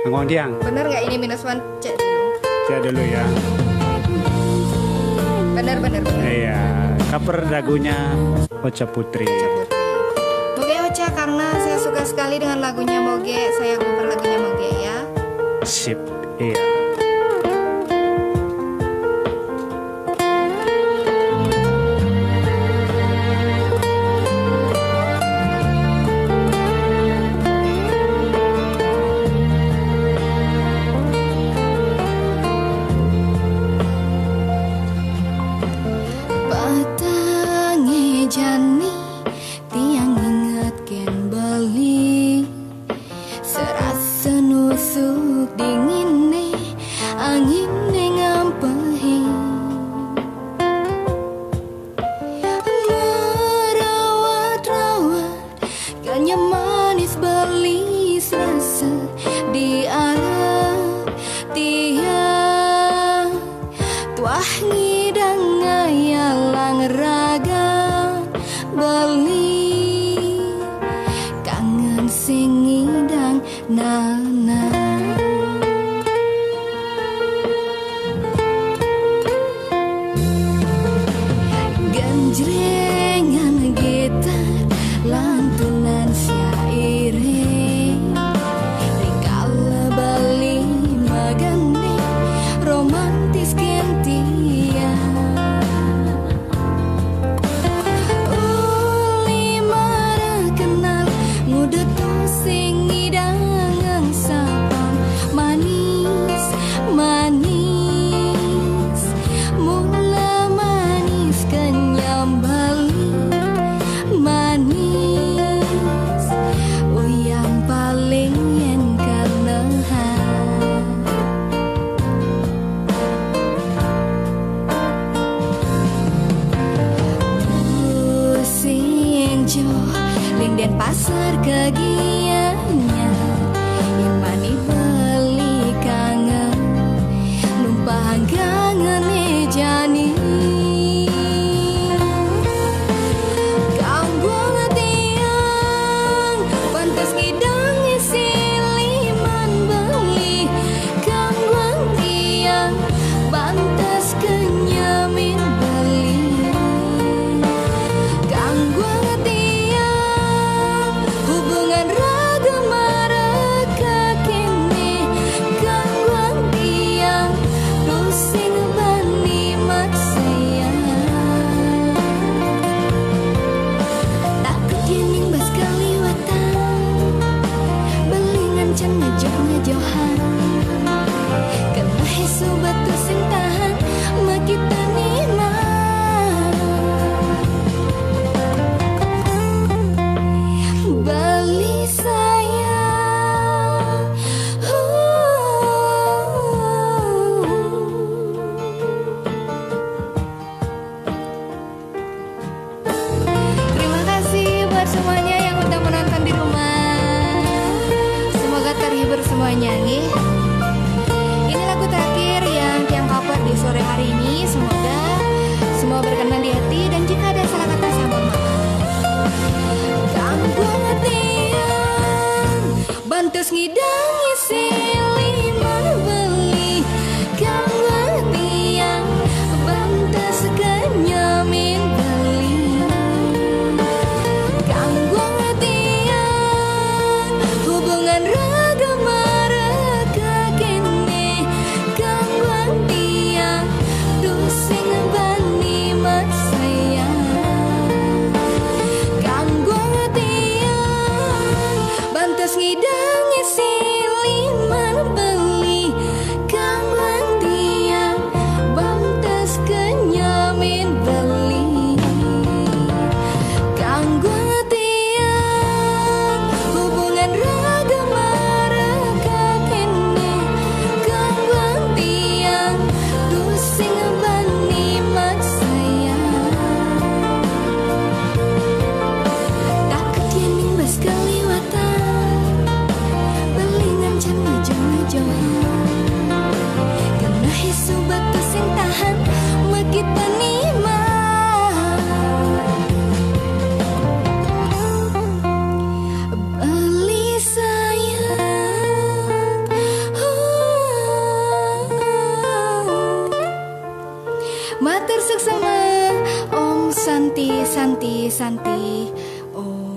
Ngondiang. Bener nggak ini -1? Cek dulu. Cek dulu ya. Bener. Iya. Cover lagunya Ocha Putri. Ocha Putri. Moge Ocha, karena saya suka sekali dengan lagunya Moge, saya cover lagunya Moge ya. Sip. Iya. Jani tiang ingatkan beli serasa nusuk dingin nih angin ngampehi merawat ganya manis beli serasa di arah tiang tuah ngidang ngayalang raga beli kangen sing ngidang nana ganjrengan gitar lantunan syairi rikala bali magane romantis gentian sing idangang sapang manis manis mula manis kenyam bali manis uyang paling yen kanehan pusing jo linden pasar kegiannya yang mani beli kangen numpang kangen jani kanggo tiang pantas ngidang siliman beli kanggo tiang pantas kenyamin beli kanggo hubungan raga maraka kini gangguan tiang pusing bani maksayang takut yening bas kaliwatan belingan can ngejoh-ngejohan kena hesu batu sing tahan makita nima beli sayang terima kasih buat semuanya yang udah menonton di rumah, semoga terhibur semuanya nih. Ini lagu terakhir yang tiang cover di sore hari ini, semoga semua berkenan di hati dan jika ada salah kata saya mohon maaf. Gangguan tiang bantus ngidangi siliman beli gangguan tiang bantus kenyamin beli gangguan tiang hubungan raga maraka kini gangguan tiang dusing bani maksayang gangguan tiang bantus ngidangi siliman beli gangguan tiang bantus kenyamin beli gangguan tiang hubungan raga maraka kini gangguan tiang dusing bani maksayang takut yening bas kaliwatan beli Matur suksema. Om Santi Santi Santi. Om